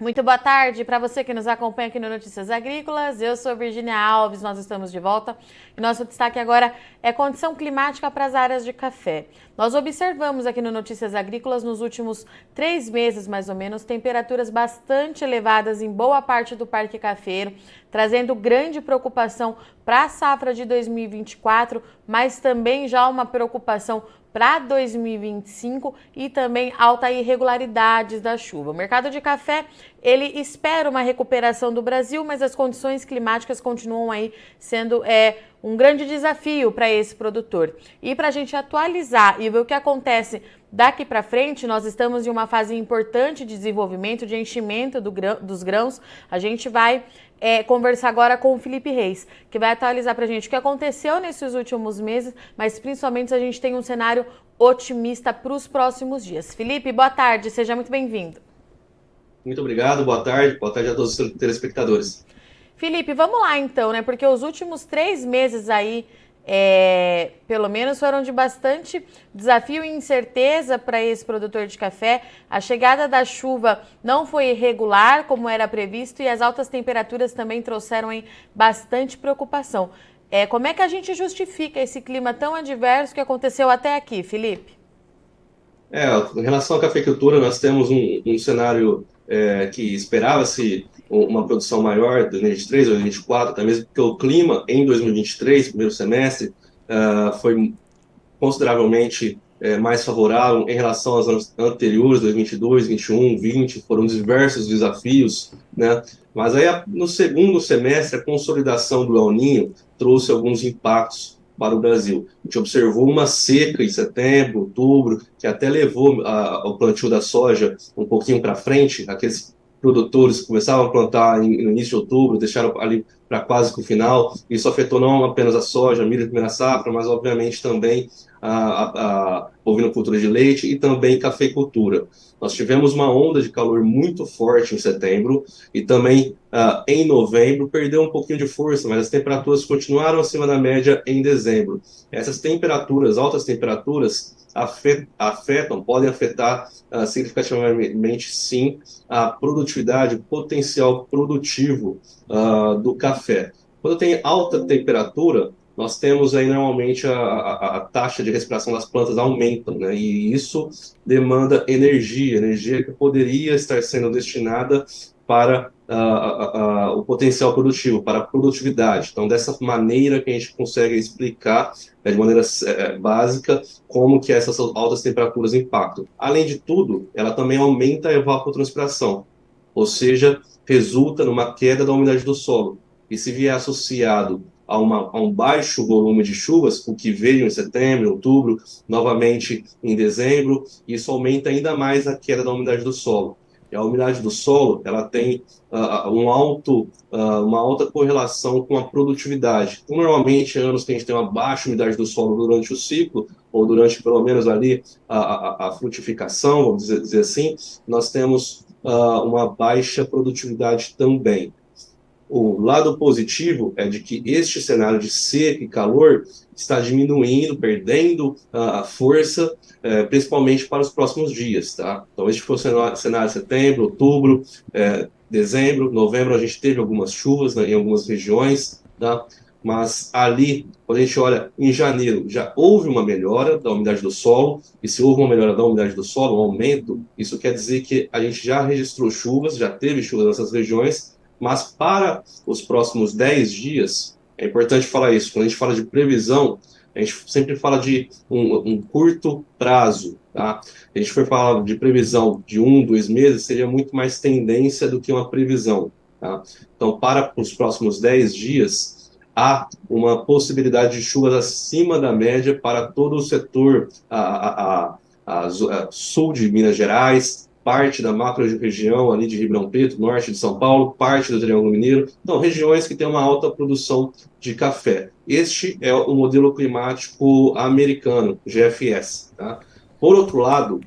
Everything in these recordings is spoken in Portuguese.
Muito boa tarde para você que nos acompanha aqui no Notícias Agrícolas. Eu sou Virginia Alves, nós estamos de volta. E nosso destaque agora é condição climática para as áreas de café. Nós observamos aqui no Notícias Agrícolas, nos últimos 3 meses mais ou menos, temperaturas bastante elevadas em boa parte do Parque Cafeiro, trazendo grande preocupação para a safra de 2024, mas também já uma preocupação para 2025 e também alta irregularidades da chuva. O mercado de café, ele espera uma recuperação do Brasil, mas as condições climáticas continuam aí sendo um grande desafio para esse produtor. E para a gente atualizar e ver o que acontece daqui para frente, nós estamos em uma fase importante de desenvolvimento, de enchimento dos grãos. A gente vai conversar agora com o Felipe Reis, que vai atualizar para a gente o que aconteceu nesses últimos meses, mas principalmente se a gente tem um cenário otimista para os próximos dias. Felipe, boa tarde, seja muito bem-vindo. Muito obrigado, boa tarde a todos os telespectadores. Felipe, vamos lá então, né? Porque os últimos 3 meses aí, pelo menos foram de bastante desafio e incerteza para esse produtor de café. A chegada da chuva não foi irregular como era previsto e as altas temperaturas também trouxeram aí bastante preocupação. Como é que a gente justifica esse clima tão adverso que aconteceu até aqui, Felipe? Em relação à cafeicultura, nós temos um cenário que esperava-se uma produção maior em 2023 ou 2024, até mesmo porque o clima em 2023, primeiro semestre, foi consideravelmente mais favorável em relação aos anos anteriores, 2022, 21, 20, foram diversos desafios, né? Mas aí, no segundo semestre, a consolidação do El Niño trouxe alguns impactos para o Brasil. A gente observou uma seca em setembro, outubro, que até levou ao plantio da soja um pouquinho para frente. Aqueles produtores que começavam a plantar no início de outubro, deixaram ali para quase que o final. Isso afetou não apenas a soja, a milho de primeira safra, mas obviamente também a bovinocultura de leite e também cafeicultura. Nós tivemos uma onda de calor muito forte em setembro e também em novembro perdeu um pouquinho de força, mas as temperaturas continuaram acima da média em dezembro. Essas temperaturas, altas temperaturas, podem afetar significativamente, sim, a produtividade, o potencial produtivo do café. Quando tem alta temperatura, nós temos aí normalmente a taxa de respiração das plantas aumenta, né? E isso demanda energia, energia que poderia estar sendo destinada para o potencial produtivo, para a produtividade. Então, dessa maneira que a gente consegue explicar, de maneira básica, como que essas altas temperaturas impactam. Além de tudo, ela também aumenta a evapotranspiração, ou seja, resulta numa queda da umidade do solo. E se vier associado a um baixo volume de chuvas, o que veio em setembro, outubro, novamente em dezembro, isso aumenta ainda mais a queda da umidade do solo. E a umidade do solo, ela tem uma alta correlação com a produtividade. Então, normalmente, em anos que a gente tem uma baixa umidade do solo durante o ciclo, ou durante pelo menos ali a frutificação, vamos dizer assim, nós temos uma baixa produtividade também. O lado positivo é de que este cenário de seca e calor está diminuindo, perdendo a força, principalmente para os próximos dias, tá? Então, este foi o cenário de setembro, outubro, dezembro, novembro, a gente teve algumas chuvas, né, em algumas regiões, tá? Mas ali, quando a gente olha em janeiro, já houve uma melhora da umidade do solo, e se houve uma melhora da umidade do solo, um aumento, isso quer dizer que a gente já registrou chuvas, já teve chuvas nessas regiões, mas para os próximos 10 dias, é importante falar isso, quando a gente fala de previsão, a gente sempre fala de um curto prazo, tá? A gente for falar de previsão de 2 meses, seria muito mais tendência do que uma previsão, tá? Então, para os próximos 10 dias, há uma possibilidade de chuvas acima da média para todo o setor sul de Minas Gerais, parte da macro-região ali de Ribeirão Preto, norte de São Paulo, parte do Triângulo Mineiro. Então, regiões que têm uma alta produção de café. Este é o modelo climático americano, GFS. Tá? Por outro lado,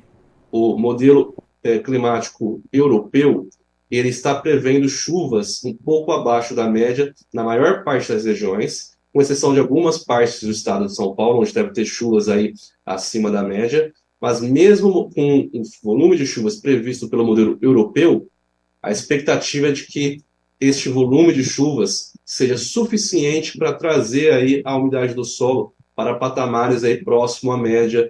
o modelo climático europeu, ele está prevendo chuvas um pouco abaixo da média na maior parte das regiões, com exceção de algumas partes do estado de São Paulo, onde deve ter chuvas aí acima da média, mas mesmo com o volume de chuvas previsto pelo modelo europeu, a expectativa é de que este volume de chuvas seja suficiente para trazer aí a umidade do solo para patamares aí próximo à média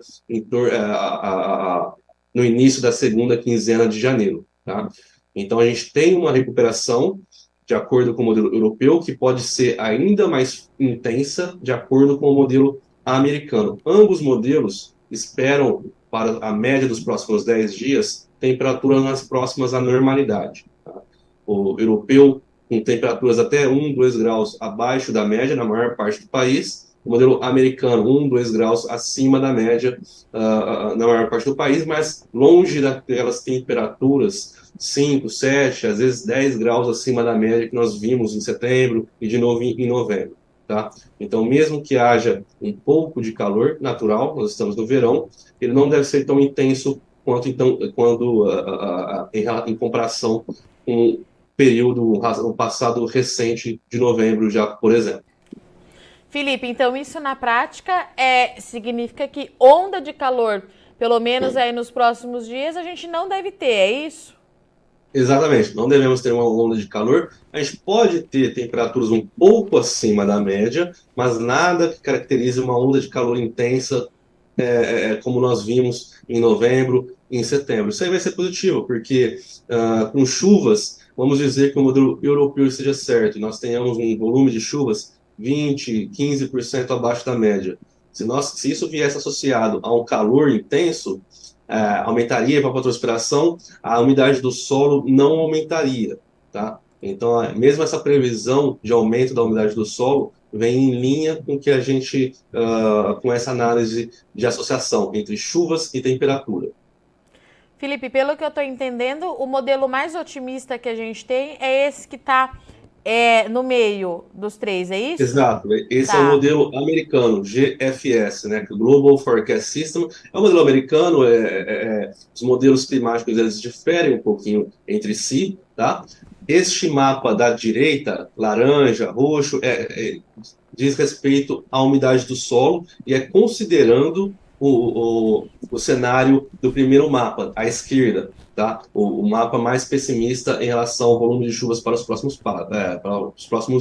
no início da segunda quinzena de janeiro, tá? Então a gente tem uma recuperação de acordo com o modelo europeu, que pode ser ainda mais intensa de acordo com o modelo americano. Ambos modelos esperam, para a média dos próximos 10 dias, temperaturas mais próximas à normalidade. Tá? O europeu com temperaturas até 1, 2 graus abaixo da média na maior parte do país, o modelo americano 1, 2 graus acima da média na maior parte do país, mas longe daquelas temperaturas 5, 7, às vezes 10 graus acima da média que nós vimos em setembro e de novo em novembro. Tá? Então, mesmo que haja um pouco de calor natural, nós estamos no verão, ele não deve ser tão intenso quanto em comparação com o período, um passado recente de novembro já, por exemplo. Felipe, então isso na prática significa que onda de calor, pelo menos aí nos próximos dias, a gente não deve ter, é isso? Exatamente, não devemos ter uma onda de calor. A gente pode ter temperaturas um pouco acima da média, mas nada que caracterize uma onda de calor intensa, como nós vimos em novembro e em setembro. Isso aí vai ser positivo, porque com chuvas, vamos dizer que o modelo europeu esteja certo, e nós tenhamos um volume de chuvas 20, 15% abaixo da média. Se isso viesse associado a um calor intenso, aumentaria a evapotranspiração, a umidade do solo não aumentaria, tá? Então, mesmo essa previsão de aumento da umidade do solo vem em linha com que a gente, com essa análise de associação entre chuvas e temperatura. Felipe, pelo que eu estou entendendo, o modelo mais otimista que a gente tem é esse que está no meio dos três, é isso? Exato, esse é o modelo americano, GFS, né, Global Forecast System, é um modelo americano, os modelos climáticos eles diferem um pouquinho entre si, tá? Este mapa da direita, laranja, roxo, diz respeito à umidade do solo e é considerando o cenário do primeiro mapa, à esquerda, tá? O mapa mais pessimista em relação ao volume de chuvas para os próximos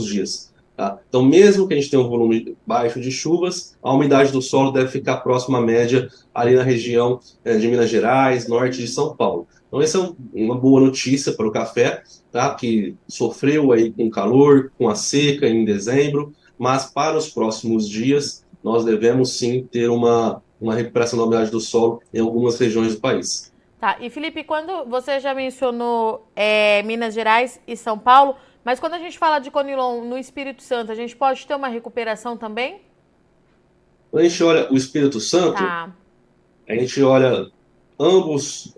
dias. Tá? Então, mesmo que a gente tenha um volume baixo de chuvas, a umidade do solo deve ficar próxima à média ali na região de Minas Gerais, norte de São Paulo. Então, essa é uma boa notícia para o café, tá? Que sofreu aí com calor, com a seca em dezembro, mas para os próximos dias nós devemos sim ter uma recuperação da umidade do solo em algumas regiões do país. Tá, e Felipe, quando você já mencionou Minas Gerais e São Paulo, mas quando a gente fala de Conilon no Espírito Santo, a gente pode ter uma recuperação também? Quando a gente olha o Espírito Santo, a gente olha ambos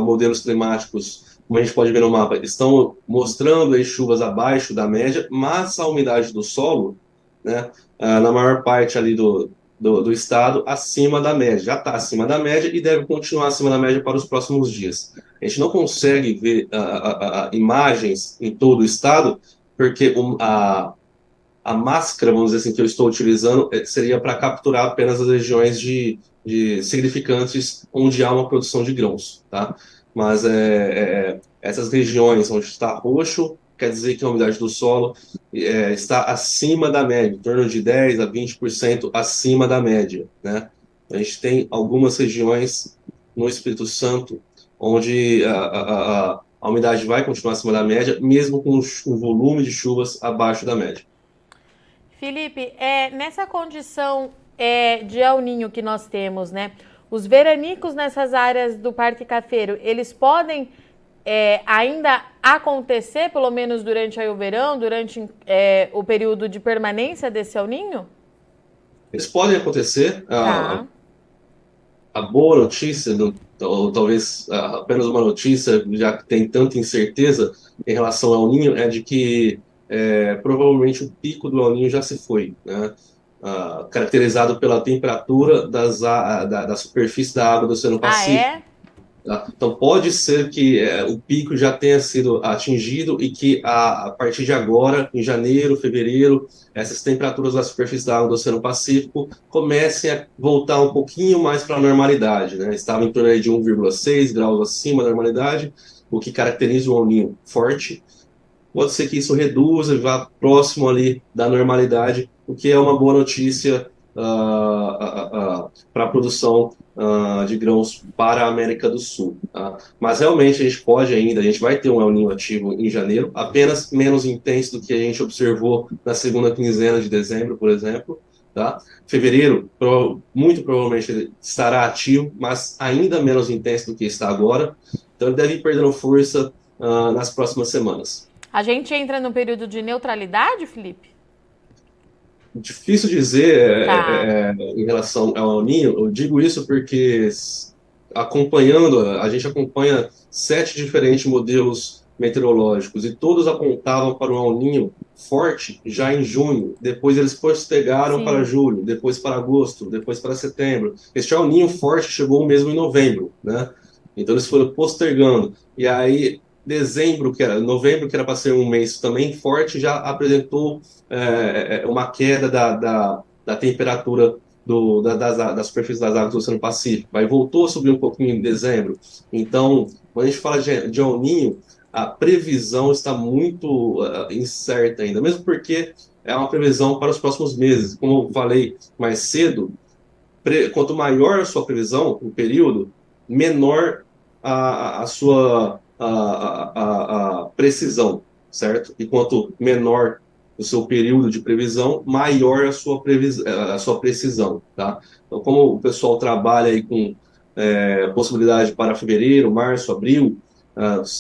modelos climáticos, como a gente pode ver no mapa, estão mostrando aí chuvas abaixo da média, mas a umidade do solo, né, na maior parte ali do estado, acima da média. Já está acima da média e deve continuar acima da média para os próximos dias. A gente não consegue ver imagens em todo o estado, porque a máscara, vamos dizer assim, que eu estou utilizando seria para capturar apenas as regiões de significantes onde há uma produção de grãos, tá? Mas essas regiões onde está roxo, quer dizer que a umidade do solo está acima da média, em torno de 10% a 20% acima da média, né? A gente tem algumas regiões no Espírito Santo onde a umidade vai continuar acima da média, mesmo com o volume de chuvas abaixo da média. Felipe, nessa condição de El Niño que nós temos, né? Os veranicos nessas áreas do Parque Cafeiro, eles podem ainda acontecer, pelo menos durante aí o verão, durante o período de permanência desse El Niño? Eles podem acontecer. A boa notícia, ou talvez apenas uma notícia, já que tem tanta incerteza em relação ao El Niño, é de que provavelmente o pico do El Niño já se foi, né? Caracterizado pela temperatura da superfície da água do Oceano Pacífico. Tá? Então pode ser que o pico já tenha sido atingido e que a partir de agora, em janeiro, fevereiro, essas temperaturas da superfície da água do Oceano Pacífico comecem a voltar um pouquinho mais para a normalidade, né? Estava em torno de 1,6 graus acima da normalidade, o que caracteriza o El Niño forte. Pode ser que isso reduza e vá próximo ali da normalidade, o que é uma boa notícia para a produção de grãos para a América do Sul. Tá? Mas realmente a gente vai ter um El Niño ativo em janeiro, apenas menos intenso do que a gente observou na segunda quinzena de dezembro, por exemplo. Tá? Fevereiro, muito provavelmente ele estará ativo, mas ainda menos intenso do que está agora. Então ele deve ir perdendo força nas próximas semanas. A gente entra no período de neutralidade, Felipe? Difícil dizer Tá. em relação ao El Niño. Eu digo isso porque a gente acompanha 7 diferentes modelos meteorológicos e todos apontavam para o El Niño forte já em junho. Depois eles postergaram para Sim. julho, depois para agosto, depois para setembro. Este El Niño forte chegou mesmo em novembro, né? Então eles foram postergando. E aí novembro, que era para ser um mês também forte, já apresentou uma queda da temperatura da superfície das águas do Oceano Pacífico. Aí voltou a subir um pouquinho em dezembro. Então, quando a gente fala de El Niño, a previsão está muito incerta ainda, mesmo porque é uma previsão para os próximos meses. Como eu falei mais cedo, quanto maior a sua previsão, o período, menor a sua a precisão, certo? E quanto menor o seu período de previsão, maior a sua precisão, tá? Então, como o pessoal trabalha aí com possibilidade para fevereiro, março, abril,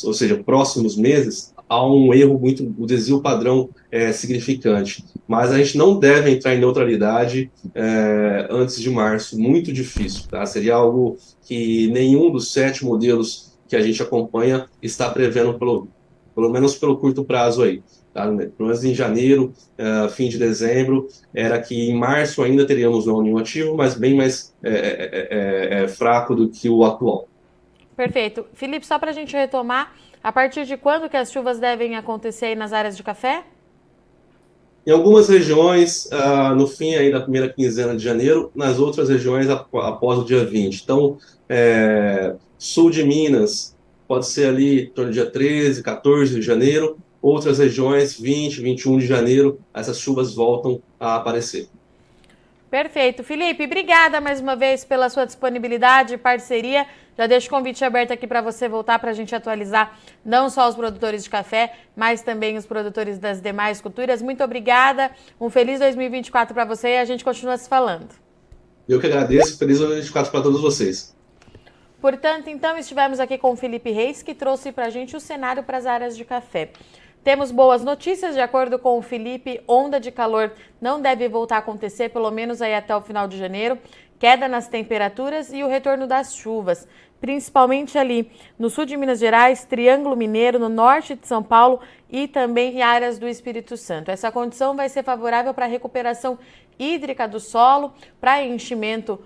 ou seja, próximos meses, há um erro o desvio padrão é significante. Mas a gente não deve entrar em neutralidade antes de março, muito difícil, tá? Seria algo que nenhum dos 7 modelos que a gente acompanha está prevendo, pelo menos pelo curto prazo aí. Tá? Pelo menos em janeiro, fim de dezembro, era que em março ainda teríamos um El Niño ativo, mas bem mais fraco do que o atual. Perfeito. Felipe, só para a gente retomar, a partir de quando que as chuvas devem acontecer aí nas áreas de café? Em algumas regiões, no fim aí da primeira quinzena de janeiro, nas outras regiões após o dia 20. Então, sul de Minas, pode ser ali em torno do dia 13, 14 de janeiro. Outras regiões, 20, 21 de janeiro, essas chuvas voltam a aparecer. Perfeito. Felipe, obrigada mais uma vez pela sua disponibilidade e parceria. Já deixo o convite aberto aqui para você voltar para a gente atualizar não só os produtores de café, mas também os produtores das demais culturas. Muito obrigada. Um feliz 2024 para você e a gente continua se falando. Eu que agradeço. Feliz 2024 para todos vocês. Portanto, então, estivemos aqui com o Felipe Reis, que trouxe para a gente o cenário para as áreas de café. Temos boas notícias, de acordo com o Felipe, onda de calor não deve voltar a acontecer, pelo menos aí até o final de janeiro, queda nas temperaturas e o retorno das chuvas, principalmente ali no sul de Minas Gerais, Triângulo Mineiro, no norte de São Paulo e também em áreas do Espírito Santo. Essa condição vai ser favorável para a recuperação hídrica do solo, para enchimento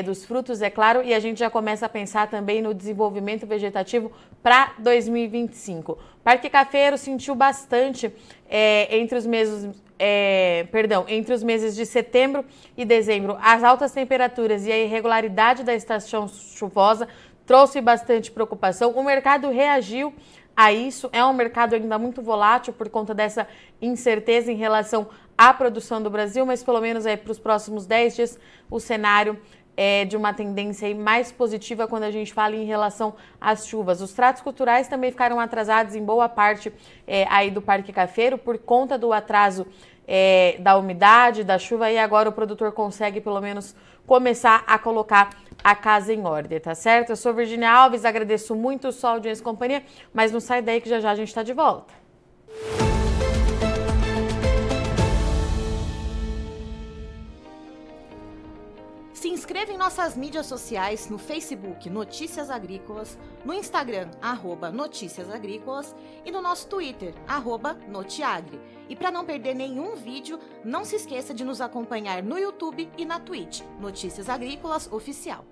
dos frutos, é claro, e a gente já começa a pensar também no desenvolvimento vegetativo para 2025. O Parque Cafeiro sentiu bastante entre os meses de setembro e dezembro. As altas temperaturas e a irregularidade da estação chuvosa trouxe bastante preocupação. O mercado reagiu a isso, é um mercado ainda muito volátil por conta dessa incerteza em relação à produção do Brasil, mas pelo menos para os próximos 10 dias o cenário é de uma tendência aí mais positiva quando a gente fala em relação às chuvas. Os tratos culturais também ficaram atrasados em boa parte aí do Parque Cafeiro por conta do atraso da umidade, da chuva, e agora o produtor consegue pelo menos começar a colocar a casa em ordem, tá certo? Eu sou Virginia Alves, agradeço muito sua audiência e companhia, mas não sai daí que já já a gente está de volta. Se inscreva em nossas mídias sociais no Facebook Notícias Agrícolas, no Instagram @Notícias Agrícolas e no nosso Twitter @Notiagre. E para não perder nenhum vídeo, não se esqueça de nos acompanhar no YouTube e na Twitch, Notícias Agrícolas Oficial.